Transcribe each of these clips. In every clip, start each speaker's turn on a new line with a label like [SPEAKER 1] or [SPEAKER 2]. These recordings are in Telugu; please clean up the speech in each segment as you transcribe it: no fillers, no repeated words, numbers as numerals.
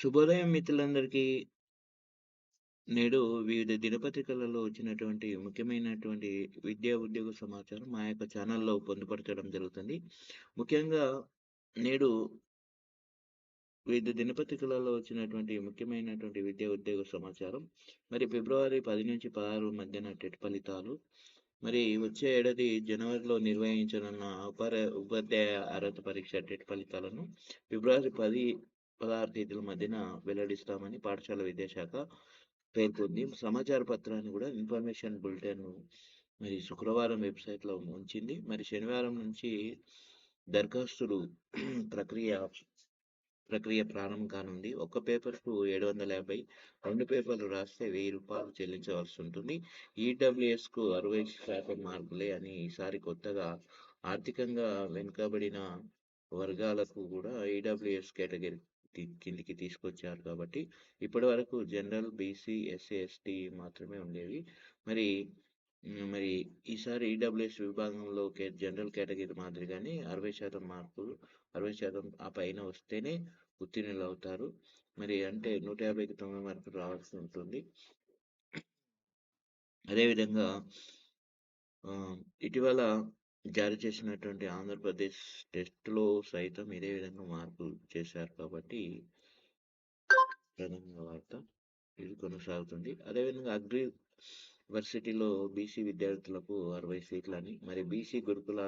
[SPEAKER 1] శుభోదయం మిత్రులందరికీ. నేడు వివిధ దినపత్రికలలో వచ్చినటువంటి ముఖ్యమైనటువంటి విద్యా, ఉద్యోగ సమాచారం మా యొక్క ఛానల్‌లో పొందుపరచడం జరుగుతుంది. ముఖ్యంగా నేడు వివిధ దినపత్రికలలో వచ్చినటువంటి ముఖ్యమైనటువంటి విద్యా, ఉద్యోగ సమాచారం. మరి ఫిబ్రవరి 10-16 మధ్యన టెట్ ఫలితాలు. మరి వచ్చే ఏడాది జనవరిలో నిర్వహించనున్న ఉపాధ్యాయ అర్హత పరీక్ష టెట్ ఫలితాలను ఫిబ్రవరి 10, 16 తేదీల మధ్యన వెల్లడిస్తామని పాఠశాల విద్యాశాఖ పేర్కొంది. సమాచార పత్రాన్ని కూడా ఇన్ఫర్మేషన్ బులెటిన్ మరి శుక్రవారం వెబ్‌సైట్‌లో ఉంచింది. మరి శనివారం నుంచి దరఖాస్తులు ప్రక్రియ ప్రక్రియ ప్రారంభం కానుంది. ఒక్క పేపర్‌కు 750, 2 పేపర్లు రాస్తే రూ. 1000 చెల్లించవలసి ఉంటుంది. ఈడబ్ల్యూఎస్‌కు 60% మార్కులే అని ఈసారి కొత్తగా ఆర్థికంగా వెనుకబడిన వర్గాలకు కూడా ఈడబ్ల్యూఎస్ కేటగిరీ కిందికి తీసుకొచ్చారు కాబట్టి ఇప్పటివరకు జనరల్, బీసీ, ఎస్సీ, ఎస్టీ మాత్రమే ఉండేవి. మరి మరి ఈసారి ఈడబ్ల్యూఎస్ విభాగంలో జనరల్ కేటగిరీ మాదిరిగానే 60% మార్కులు, 60% ఆ పైన వస్తేనే ఉత్తీర్ణులవుతారు. మరి అంటే 150కి 90 మార్కులు రావాల్సి ఉంటుంది. అదేవిధంగా ఇటీవల జారీ చేసినటువంటి ఆంధ్రప్రదేశ్ టెస్ట్‌లో సైతం ఇదే విధంగా మార్పులు చేశారు కాబట్టి ప్రధాన వార్త ఇది కొనసాగుతుంది. అదేవిధంగా వర్సిటీలో బీసీ విద్యార్థులకు 60 సీట్లని, మరి బీసీ గురుకుల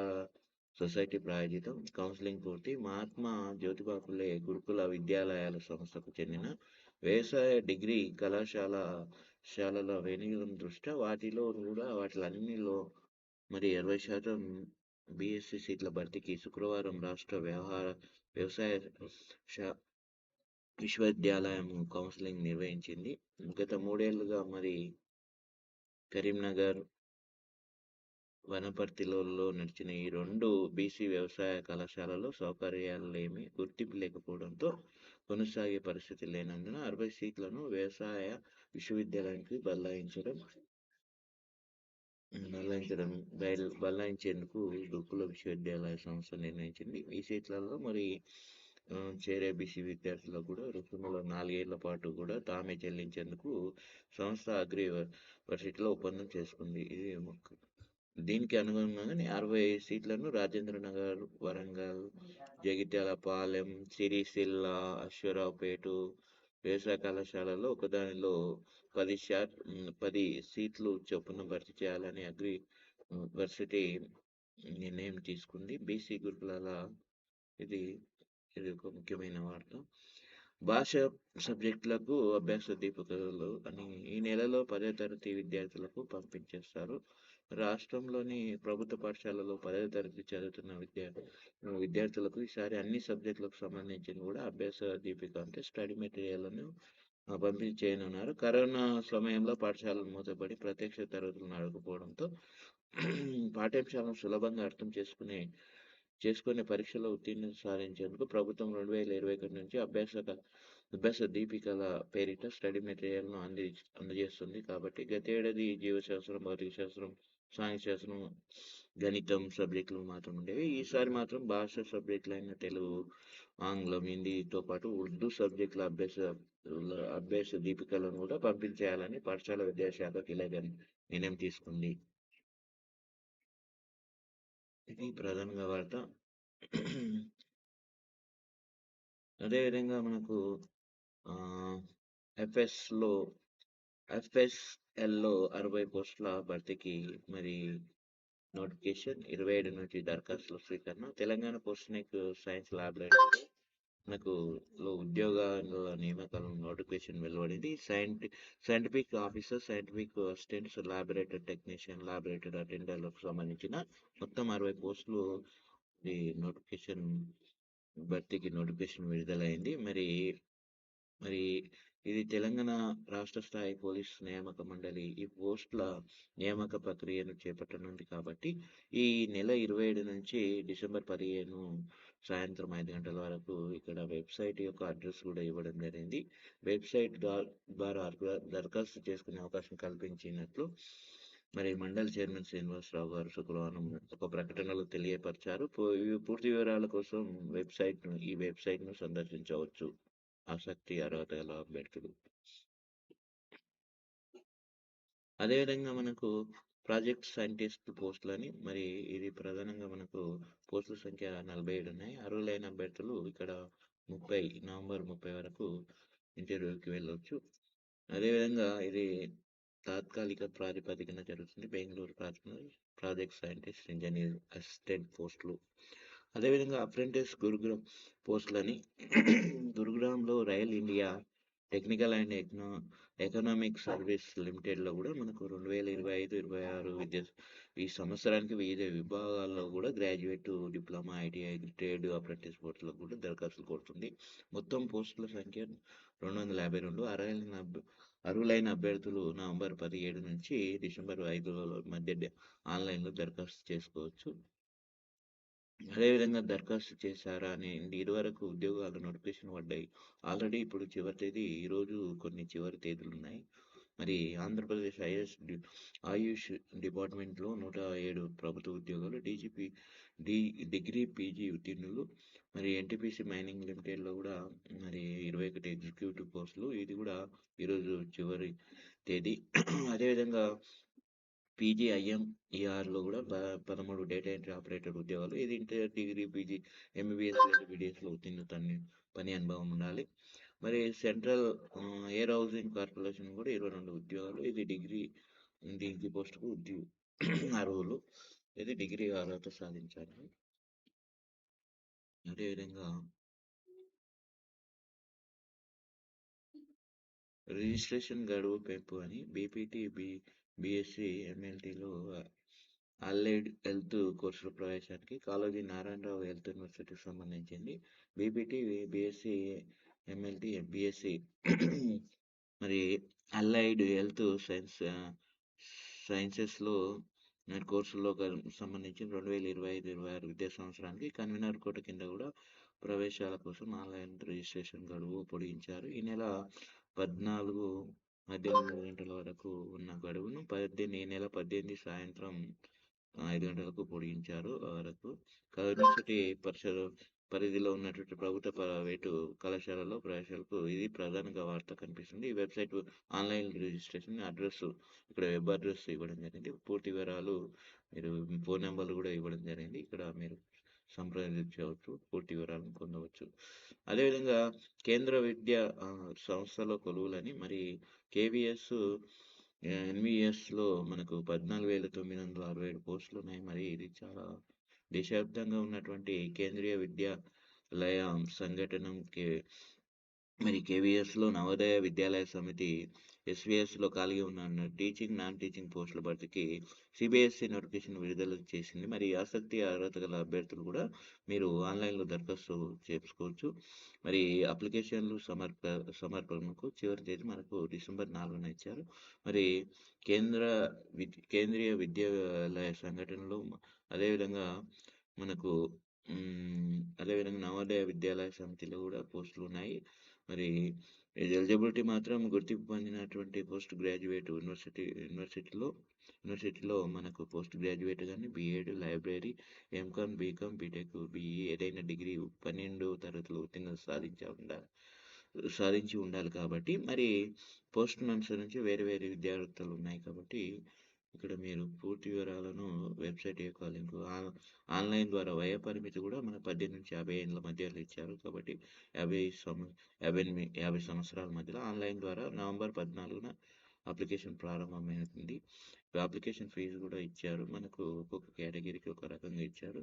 [SPEAKER 1] సొసైటీ ప్రాయోజితం కౌన్సిలింగ్ పూర్తి. మహాత్మా జ్యోతిబా ఫులే గురుకుల విద్యాలయాల సంస్థకు చెందిన వ్యవసాయ డిగ్రీ కళాశాలల వినియోగం దృష్ట్యా వాటిలన్నిలో మరి 60% బీఎస్సీ సీట్ల భర్తీకి శుక్రవారం రాష్ట్ర వ్యవసాయ విశ్వవిద్యాలయం కౌన్సిలింగ్ నిర్వహించింది. గత 3 ఏళ్లుగా మరి కరీంనగర్, వనపర్తిలలో నడిచిన ఈ 2 బీసీ వ్యవసాయ కళాశాలలో సౌకర్యాలేమీ గుర్తింపు లేకపోవడంతో కొనసాగే పరిస్థితి లేనందున 60 సీట్లను వ్యవసాయ విశ్వవిద్యాలయానికి బదలాయించేందుకు గురుకుల విశ్వవిద్యాలయ సంస్థ నిర్ణయించింది. ఈ సీట్లలో మరి చేరే బీసీ విద్యార్థులకు కూడా రుసుములు 4 ఏళ్ల పాటు కూడా తామే చెల్లించేందుకు సంస్థ వర్సిటీలో ఒప్పందం చేసుకుంది. దీనికి అనుగుణంగానే 60 సీట్లను రాజేంద్ర నగర్, వరంగల్, జగిత్యాల, పాలెం, సిరిసిల్ల, అశ్వారావుపేట వ్యవసాయ కళాశాలలో ఒకదానిలో 10 సీట్లు చొప్పున భర్తీ చేయాలని వర్సిటీ నిర్ణయం తీసుకుంది. బీసీ గురుకులాల ఇది ఒక ముఖ్యమైన వార్త. భాష సబ్జెక్టులకు అభ్యాస దీపికలు అని ఈ నెలలో 10వ తరగతి విద్యార్థులకు పంపించేస్తారు. రాష్ట్రంలోని ప్రభుత్వ పాఠశాలలో 10వ తరగతి చదువుతున్న విద్యార్థులకు ఈసారి అన్ని సబ్జెక్టులకు సంబంధించిన కూడా అభ్యాస దీపిక అంటే స్టడీ మెటీరియల్‌లను పంపిణీ చేయనున్నారు. కరోనా సమయంలో పాఠశాలలు మూతపడి ప్రత్యక్ష తరగతులు నడవకపోవడంతో పాఠ్యాంశాలను సులభంగా అర్థం చేసుకునే పరీక్షలో ఉత్తీర్ణత సాధించేందుకు ప్రభుత్వం 2021 నుంచి అభ్యాస దీపికల పేరిట స్టడీ మెటీరియల్‌ను అందజేస్తుంది. కాబట్టి గతేడాది జీవశాస్త్రం, భౌతిక శాస్త్రం, సాంఘిక శాస్త్రం, గణితం సబ్జెక్టులు మాత్రం ఉండేవి. ఈసారి మాత్రం భాష సబ్జెక్టులైన తెలుగు, ఆంగ్లం, హిందీతో పాటు ఉర్దూ సబ్జెక్టుల అభ్యాస దీపికలను కూడా పంపించేయాలని పాఠశాల విద్యాశాఖ కీలక నిర్ణయం తీసుకుంది. ఇది ప్రధానంగా వార్త. అదేవిధంగా మనకు ఎఫ్ఎస్ఎల్‌లో 60 పోస్టుల భర్తీకి మరి నోటిఫికేషన్ 27 నుంచి దరఖాస్తుల స్వీకరణ. తెలంగాణ పోస్ట్‌నెక్ సైన్స్ ల్యాబొరేటరీ మనకు ఉద్యోగాల నియామకాల నోటిఫికేషన్ వెలువడింది. Scientific officer, scientific assistants, laboratory technician, laboratory అటెండర్లకు సంబంధించిన మొత్తం 60 పోస్టులు ఈ భర్తీకి నోటిఫికేషన్ విడుదలైంది. మరి ఇది తెలంగాణ రాష్ట్ర స్థాయి పోలీస్ నియామక మండలి ఈ పోస్టుల నియామక ప్రక్రియను చేపట్టనుంది కాబట్టి ఈ నెల 27 నుంచి డిసెంబర్ 15 సాయంత్రం 5 గంటల వరకు ఇక్కడ వెబ్సైట్ యొక్క అడ్రస్ కూడా ఇవ్వడం జరిగింది. వెబ్సైట్ ద్వారా దరఖాస్తు చేసుకునే అవకాశం కల్పించినట్లు మరి మండలి చైర్మన్ శ్రీనివాసరావు గారు శుక్రవారం ఒక ప్రకటనలో తెలియపరిచారు. పూర్తి వివరాల కోసం ఈ వెబ్సైట్‌ను సందర్శించవచ్చు. ఆసక్తి అర్హత గల అభ్యర్థులు. అదేవిధంగా మనకు ప్రాజెక్ట్ సైంటిస్ట్ పోస్టులని మరి ఇది ప్రధానంగా మనకు పోస్టుల సంఖ్య 47 ఉన్నాయి. అర్హులైన అభ్యర్థులు ఇక్కడ 30 నవంబర్ 30 వరకు ఇంటర్వ్యూకి వెళ్ళొచ్చు. అదేవిధంగా ఇది తాత్కాలిక ప్రాతిపదికన జరుగుతుంది. Bengaluru project scientist, engineer, assistant పోస్టులు. అదేవిధంగా అప్రెంటిస్ పోస్టులని గురుగ్రామ్‌లో Rail India Technical and Economic Service లిమిటెడ్‌లో కూడా మనకు 2025, 26 ఈ సంవత్సరానికి వివిధ విభాగాల్లో కూడా graduate, diploma, ITI, trade apprentice పోస్టులకు కూడా దరఖాస్తులు కోరుతుంది. మొత్తం పోస్టుల సంఖ్య 252. అర్హులైన అభ్యర్థులు నవంబర్ 17 నుంచి డిసెంబర్ 5 మధ్య ఆన్లైన్‌లో దరఖాస్తు చేసుకోవచ్చు. అదేవిధంగా దరఖాస్తు చేశారా అని ఇదివరకు ఉద్యోగాల నోటిఫికేషన్ పడ్డాయి. ఆల్రెడీ ఇప్పుడు చివరి తేదీ ఈరోజు కొన్ని చివరి తేదీలు ఉన్నాయి. మరి ఆంధ్రప్రదేశ్ ఆయుష్ డిపార్ట్మెంట్లో 107 ప్రభుత్వ ఉద్యోగాలు, డిగ్రీ పీజీ ఉత్తీర్ణులు, మరి ఎన్టీపీసీ మైనింగ్ లిమిటెడ్లో కూడా మరి 21 ఎగ్జిక్యూటివ్ పోస్టులు, ఇది కూడా ఈరోజు చివరి తేదీ. అదేవిధంగా పీజీఐఎంఈఆర్లో కూడా 13 డేటా ఎంట్రీ ఆపరేటర్ ఉద్యోగాలు, ఇది ఇంటర్, డిగ్రీ, పీజీ, ఎంబీబీఎస్ లేదా బీడీఎస్లో ఉత్తీర్ణత పని అనుభవం ఉండాలి. మరి సెంట్రల్ ఎయిర్ హౌసింగ్ కార్పొరేషన్ కూడా 22 ఉద్యోగాలు, ఇది డిగ్రీ పోస్టుకు అర్హులు, ఇది డిగ్రీ అర్హత సాధించాలి. అదేవిధంగా రిజిస్ట్రేషన్ గడువు పెంపు అని బీపీటీ, బీఎస్సీ, ఎంఎల్టీలో అల్లైడ్ హెల్త్ కోర్సుల ప్రవేశానికి కాళోజీ నారాయణరావు హెల్త్ యూనివర్సిటీకి సంబంధించింది. బీపీటీ, బీఎస్సీ, ఎంఎల్టీ, బీఎస్సీ మరి అల్లైడ్ హెల్త్ సైన్సెస్లో కోర్సుల్లో సంబంధించి 2025, 26 విద్యా సంవత్సరానికి కన్వీనర్ కోట కింద కూడా ప్రవేశాల కోసం ఆన్లైన్ రిజిస్ట్రేషన్ గడువు పొడిగించారు. ఈ నెల 14 మధ్యాహ్నం 3 గంటల వరకు ఉన్న గడువును ఈ నెల 18 సాయంత్రం 5 గంటలకు పొడిగించారు. వరకు యూనివర్సిటీ పరిధిలో ఉన్నటువంటి ప్రభుత్వ, ప్రైవేటు కళాశాలలో ప్రవేశాలకు ఇది ప్రధానంగా వార్త కనిపిస్తుంది. ఈ వెబ్సైట్ ఆన్లైన్ రిజిస్ట్రేషన్ అడ్రస్, ఇక్కడ వెబ్ అడ్రస్ ఇవ్వడం జరిగింది. పూర్తి వివరాలు మీరు ఫోన్ నెంబర్లు కూడా ఇవ్వడం జరిగింది. ఇక్కడ మీరు సంప్రదించవచ్చు, పూర్తి వివరాలను పొందవచ్చు. అదేవిధంగా కేంద్ర విద్యా సంస్థలో కొలువులని మరి కేవీఎస్ ఎన్విఎస్లో మనకు 14,967 పోస్టులు ఉన్నాయి. మరి ఇది చాలా దేశవ్యాప్తంగా ఉన్నటువంటి కేంద్రీయ విద్యాలయ సంఘటన మరి కేవీఎస్లో నవోదయ విద్యాలయ సమితి ఎస్విఎస్లో ఖాళీ ఉన్న టీచింగ్, నాన్ టీచింగ్ పోస్టుల భర్తీకి సిబిఎస్ఈ నోటిఫికేషన్ విడుదల చేసింది. మరి ఆసక్తి అర్హత గల అభ్యర్థులు కూడా మీరు ఆన్లైన్లో దరఖాస్తు చేసుకోవచ్చు. మరి అప్లికేషన్లు సమర్పణకు చివరి తేదీ మనకు డిసెంబర్ 4న ఇచ్చారు. మరి కేంద్రీయ విద్యాలయ సంఘటనలు, అదేవిధంగా మనకు అదేవిధంగా నవోదయ విద్యాలయ సమితిలో కూడా పోస్టులు ఉన్నాయి. మరి ఎలిజిబిలిటీ మాత్రం గుర్తింపు పొందినటువంటి పోస్ట్ గ్రాడ్యుయేట్ యూనివర్సిటీలో మనకు పోస్ట్ గ్రాడ్యుయేట్ కానీ BEd, library, MCom, BCom, BTech, BE ఏదైనా డిగ్రీ 12వ తరగతిలో ఉత్తీర్ణత సాధించి ఉండాలి. కాబట్టి మరి పోస్టును అనుసరించి వేరే వేరే విద్యార్థులు ఉన్నాయి. కాబట్టి ఇక్కడ మీరు పూర్తి వివరాలను వెబ్సైట్ యొక్క లింక్ ఆన్లైన్ ద్వారా వయో పరిమితి కూడా మన 18 నుంచి 50 ఏళ్ళ మధ్యలో ఇచ్చారు. కాబట్టి 50 సంవత్సరాల మధ్యలో ఆన్లైన్ ద్వారా నవంబర్ 14న అప్లికేషన్ ప్రారంభమైంది. అప్లికేషన్ ఫీజు కూడా ఇచ్చారు. మనకు ఒక్కొక్క కేటగిరీకి ఒక రకంగా ఇచ్చారు.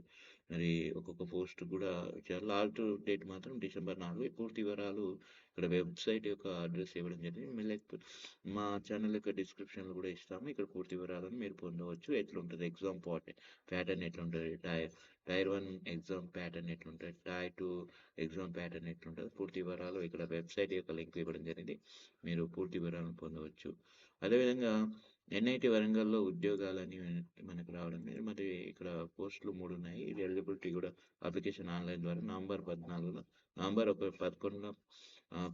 [SPEAKER 1] మరి ఒక్కొక్క పోస్ట్ కూడా ఇచ్చారు. లాస్ట్ డేట్ మాత్రం డిసెంబర్ 4. పూర్తి వివరాలు ఇక్కడ వెబ్సైట్ యొక్క అడ్రస్ ఇవ్వడం జరిగింది. మళ్ళీ మా ఛానల్ యొక్క డిస్క్రిప్షన్లో కూడా ఇస్తాము. ఇక్కడ పూర్తి వివరాలను మీరు పొందవచ్చు. ఎట్లుంటుంది ఎగ్జామ్ ప్యాటర్న్, ఎట్లుంటుంది టైర్ 1 ఎగ్జామ్ ప్యాటర్న్, ఎట్లుంటుంది టైర్ 2 ఎగ్జామ్ ప్యాటర్న్, ఎట్లుంటుంది పూర్తి వివరాలు ఇక్కడ వెబ్సైట్ యొక్క లింక్ ఇవ్వడం జరిగింది. మీరు పూర్తి వివరాలను పొందవచ్చు. అదేవిధంగా ఎన్ఐటి వరంగల్లో ఉద్యోగాలని మనకు రావడం లేదు. మరి ఇక్కడ పోస్టులు 3 ఉన్నాయి. ఇది ఎలిజిబిలిటీ కూడా అప్లికేషన్ ఆన్లైన్ ద్వారా నవంబర్ 11న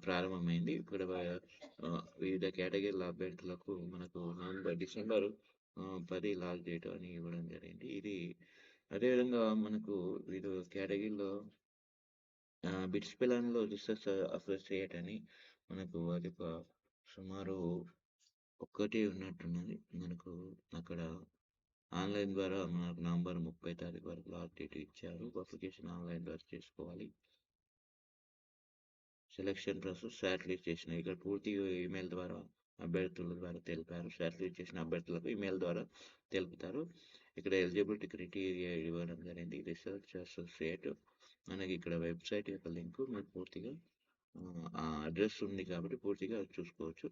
[SPEAKER 1] ప్రారంభమైంది. ఇక్కడ వివిధ కేటగిరీల అభ్యర్థులకు మనకు డిసెంబర్ 10 లాస్ట్ డేట్ అని ఇవ్వడం జరిగింది. ఇది అదేవిధంగా మనకు వివిధ కేటగిరీలో బిట్స్ పిలాన్‌లో రీసెర్చ్ అసోసియేట్ అని మనకు అది ఒక సుమారు ఒక్కటే ఉన్నట్టున్నది. మనకు అక్కడ ఆన్‌లైన్ ద్వారా మనకు నవంబర్ 30 తారీఖు వరకు లాస్ట్ డేట్ ఇచ్చారు. అప్లికేషన్ ఆన్‌లైన్ ద్వారా చేసుకోవాలి. సెలక్షన్ ప్రాసెస్ షార్ట్ లిస్ట్ చేసిన ఇక్కడ పూర్తిగా ఈమెయిల్ ద్వారా అభ్యర్థుల ద్వారా తెలిపారు. షార్ట్ లిస్ట్ చేసిన అభ్యర్థులకు ఈమెయిల్ ద్వారా తెలుపుతారు. ఇక్కడ ఎలిజిబిలిటీ క్రైటీరియా ఇవ్వడం జరిగింది. రీసెర్చ్ అసోసియేట్ మనకి ఇక్కడ వెబ్సైట్ యొక్క లింక్ మనకు పూర్తిగా ఆ అడ్రస్ ఉంది కాబట్టి పూర్తిగా చూసుకోవచ్చు.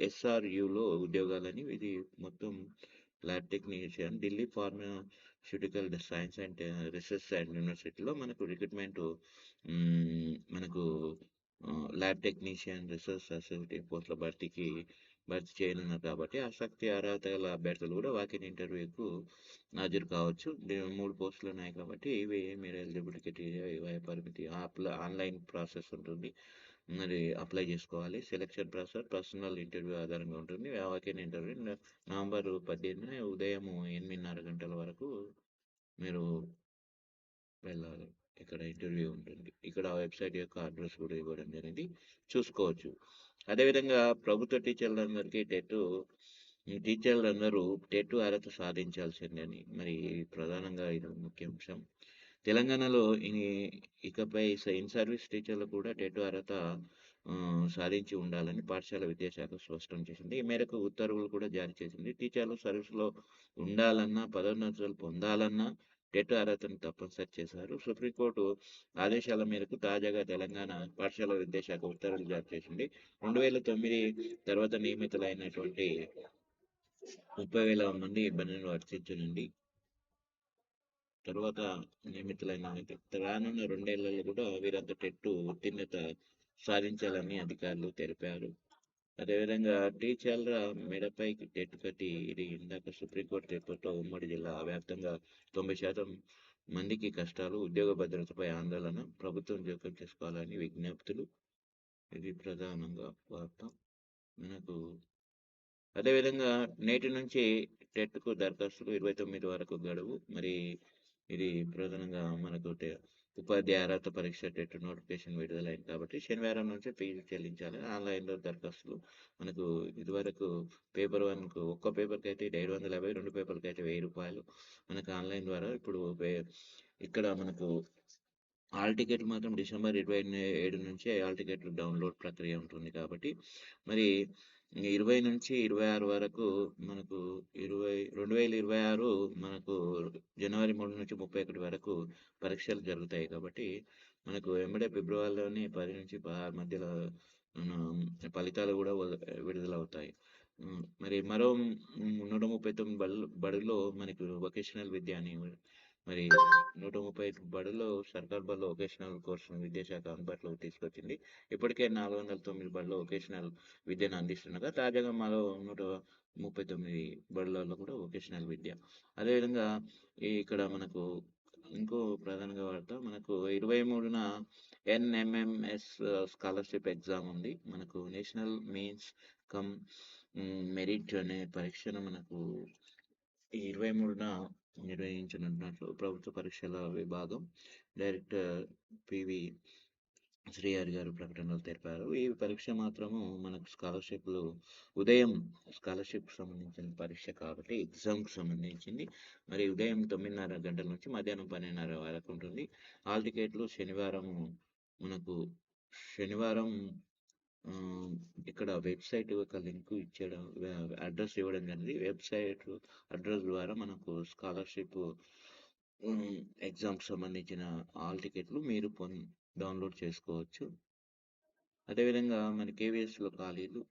[SPEAKER 1] ఎస్ఆర్యులో ఉద్యోగాలని ఇది మొత్తం lab technician Delhi pharmaceutical science and research and యూనివర్సిటీలో మనకు రిక్రూట్మెంట్ మనకు ల్యాబ్ టెక్నీషియన్ రీసెర్చ్ అసోసియేట్ పోస్టుల భర్తీ చేయనున్నారు కాబట్టి ఆసక్తి అర్హత గల అభ్యర్థులు కూడా వాకిన్ ఇంటర్వ్యూకు హాజరు కావచ్చు. 3 పోస్టులు ఉన్నాయి కాబట్టి ఇవి మీరు ఎలిజిబిలిటీ వయ పరిమితి ఆన్లైన్ ప్రాసెస్ ఉంటుంది. మరి అప్లై చేసుకోవాలి. సెలక్షన్ ప్రాసెస్ పర్సనల్ ఇంటర్వ్యూ ఆధారంగా ఉంటుంది. వాకిన్ ఇంటర్వ్యూ నవంబర్ 18 ఉదయం 8:30 గంటల వరకు మీరు వెళ్ళాలి. ఇక్కడ ఇంటర్వ్యూ ఉంటుంది. ఇక్కడ వెబ్సైట్ యొక్క అడ్రస్ కూడా ఇవ్వడం జరిగింది. చూసుకోవచ్చు. అదేవిధంగా ప్రభుత్వ టీచర్లందరికీ టీచర్లందరూ టెట్ అర్హత సాధించాల్సిందని మరి ప్రధానంగా ఇది ముఖ్య అంశం. తెలంగాణలో ఇకపై ఇన్ సర్వీస్ టీచర్లు కూడా టెట్ అర్హత సాధించి ఉండాలని పాఠశాల విద్యాశాఖ స్పష్టం చేసింది. ఈ మేరకు ఉత్తర్వులు కూడా జారీ చేసింది. టీచర్లు సర్వీస్‌లో ఉండాలన్నా, పదోన్నతులు పొందాలన్నా టెట్ అర్హతను తప్పనిసరి చేశారు. సుప్రీంకోర్టు ఆదేశాల మేరకు తాజాగా తెలంగాణ పాఠశాల విద్యాశాఖ ఉత్తర్వులు జారీ చేసింది. 2009 తర్వాత నియమితులైనటువంటి 30,000 మంది ఇబ్బందులను వర్తించనుంది. తర్వాత నియమితులైన రానున్న 2 ఏళ్లలో కూడా వీరంతా టెట్ ఉత్తీర్ణత సాధించాలని అధికారులు తెలిపారు. అదేవిధంగా టీచర్ల మెడపై టెట్ కట్టి ఇది ఇందాక సుప్రీంకోర్టు తీర్పుతో ఉమ్మడి జిల్లా వ్యాప్తంగా 90% మందికి కష్టాలు, ఉద్యోగ భద్రతపై ఆందోళన, ప్రభుత్వం జోక్యం చేసుకోవాలని విజ్ఞప్తులు. ఇది ప్రధానంగా వార్త. మనకు అదేవిధంగా నేటి నుంచి టెట్‌కు దరఖాస్తులు 29 వరకు గడువు. మరి ఇది ప్రధానంగా మనకు ఉపాధ్యాయ అర్హత పరీక్ష టెట్ నోటిఫికేషన్ విడుదలైంది కాబట్టి శనివారం నుంచి ఫీజు చెల్లించాలి. ఆన్‌లైన్‌లో దరఖాస్తులు మనకు ఇదివరకు పేపర్ 1కు ఒక్క పేపర్‌కి అయితే 750, 2 పేపర్‌లకి అయితే రూ. 1000 మనకు ఆన్‌లైన్ ద్వారా ఇప్పుడు ఇక్కడ మనకు హాల్ టికెట్లు మాత్రం డిసెంబర్ 27 నుంచే హాల్ టికెట్లు డౌన్‌లోడ్ ప్రక్రియ ఉంటుంది కాబట్టి మరి 20-26 వరకు మనకు 2026 మనకు జనవరి 3 నుంచి 31 వరకు పరీక్షలు జరుగుతాయి కాబట్టి మనకు వెంబడే ఫిబ్రవరిలోనే 10-16 మధ్యలో ఫలితాలు కూడా విడుదలవుతాయి. మరి మరో 139 బడుల్లో మనకు వొకేషనల్ విద్య అని మరి 135 బడుల్లో సర్కార్ బడుల్లో వొకేషనల్ కోర్సును విద్యాశాఖ అందుబాటులోకి తీసుకొచ్చింది. ఇప్పటికే 409 బడుల్లో వొకేషనల్ విద్యను అందిస్తుండగా తాజాగా మరో 139 బడులలో కూడా వొకేషనల్ విద్య. అదేవిధంగా ఇక్కడ మనకు ఇంకో ప్రధానంగా వార్త మనకు 23న ఎన్ఎంఎంఎస్ స్కాలర్‌షిప్ ఎగ్జామ్ ఉంది. మనకు నేషనల్ మెయిన్స్ కమ్ మెరిట్ అనే పరీక్షను మనకు ఈ 23న నిర్వహించనున్నట్లు ప్రభుత్వ పరీక్షల విభాగం డైరెక్టర్ పివి శ్రీహరి గారు ప్రకటనలో తెలిపారు. ఈ పరీక్ష మాత్రము మనకు ఉదయం స్కాలర్‌షిప్ సంబంధించిన పరీక్ష కాబట్టి ఎగ్జామ్‌కి సంబంధించింది. మరి ఉదయం 9:30 గంటల నుంచి మధ్యాహ్నం 12:30 వరకు ఉంటుంది. హాల్ టికెట్లు శనివారం ఇక్కడ వెబ్సైట్ యొక్క లింక్ ఇచ్చడం అడ్రస్ ఇవ్వడం జరిగింది. వెబ్సైట్ అడ్రస్ ద్వారా మనకు స్కాలర్‌షిప్ ఎగ్జామ్‌కి సంబంధించిన హాల్ టికెట్లు మీరు డౌన్‌లోడ్ చేసుకోవచ్చు. అదేవిధంగా మన కేవీఎస్‌లో ఖాళీలు,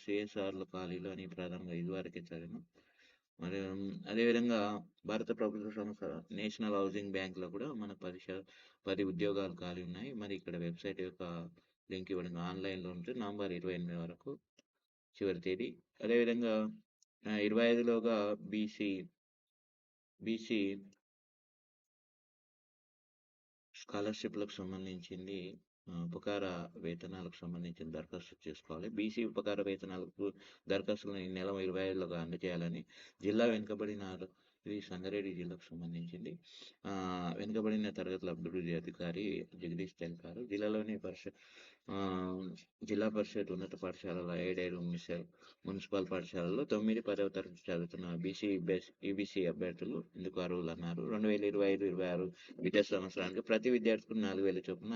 [SPEAKER 1] సిఎస్ఆర్‌లో ఖాళీలు అని ప్రధానంగా ఇదివరకే చదివాం. మరి అదేవిధంగా భారత ప్రభుత్వ సంస్థ నేషనల్ హౌసింగ్ బ్యాంక్‌లో కూడా మనకు 10 ఉద్యోగాలు ఖాళీ ఉన్నాయి. మరి ఇక్కడ వెబ్సైట్ యొక్క లింక్ ఇవ్వడం ఆన్‌లైన్‌లో ఉంటే నవంబర్ 28 వరకు చివరి తేదీ. అదేవిధంగా 25లోగా బీసీ స్కాలర్‌షిప్‌లకు సంబంధించింది ఉపకార వేతనాలకు సంబంధించిన దరఖాస్తు చేసుకోవాలి. బీసీ ఉపకార వేతనాలకు దరఖాస్తులను ఈ నెల 25లోగా అందజేయాలని జిల్లా వెనుకబడిన ఇది సంగారెడ్డి జిల్లాకు సంబంధించింది. వెనుకబడిన తరగతుల అభివృద్ధి అధికారి జగదీష్ తెలిపారు. ఆహ్, జిల్లా పరిషత్ ఉన్నత పాఠశాలల ఎయిడెడ్ మున్సిపల్ పాఠశాలల్లో 9, 10వ తరగతి చదువుతున్న ఈబీసీ అభ్యర్థులు ఇందుకు అర్హులన్నారు. 2025, 26 విద్యా సంవత్సరానికి ప్రతి విద్యార్థికి 4,000 చొప్పున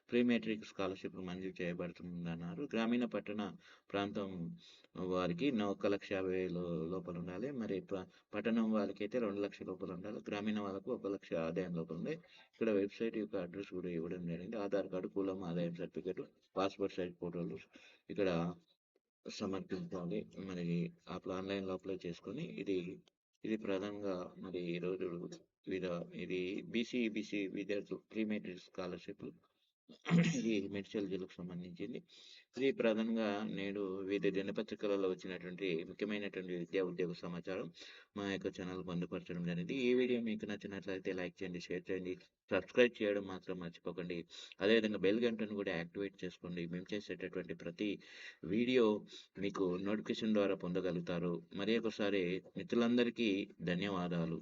[SPEAKER 1] ప్రీ మెట్రిక్ స్కాలర్‌షిప్ మంజూరు చేయబడుతుందన్నారు. గ్రామీణ, పట్టణ ప్రాంతం వారికి 1,50,000 లోపల ఉండాలి. మరి పట్టణం వాళ్ళకైతే 2,00,000 లోపల ఉండాలి. గ్రామీణ వాళ్ళకు 1,00,000 ఆదాయం లోపల ఉంది. ఇక్కడ వెబ్‌సైట్ యొక్క అడ్రస్ కూడా ఇవ్వడం జరిగింది. ఆధార్ కార్డు, కులం, ఆదాయం సర్టిఫికేట్, పాస్‌పోర్ట్ సైజ్ ఫోటోలు ఇక్కడ సమర్పించాలి. మరి ఆన్‌లైన్‌లో అప్లై చేసుకొని ఇది ప్రధానంగా మరి ఈరోజు వివిధ ఇది ఈబీసీ విద్యార్థులు ప్రీ మెట్రిక్ స్కాలర్‌షిప్ ఇది మేడ్చల్ జిల్లాకు సంబంధించింది. ఇది ప్రధానంగా నేడు వివిధ దినపత్రికలలో వచ్చినటువంటి ముఖ్యమైనటువంటి విద్యా ఉద్యోగ సమాచారం మా యొక్క ఛానల్ పొందుపరచడం జరిగింది. ఈ వీడియో మీకు నచ్చినట్లయితే లైక్ చేయండి, షేర్ చేయండి, సబ్స్క్రైబ్ చేయడం మాత్రం మర్చిపోకండి. అదేవిధంగా బెల్ గంటను కూడా యాక్టివేట్ చేసుకోండి. మేము చేసేటటువంటి ప్రతి వీడియో మీకు నోటిఫికేషన్ ద్వారా పొందగలుగుతారు. మరి ఒకసారి మిత్రులందరికీ ధన్యవాదాలు.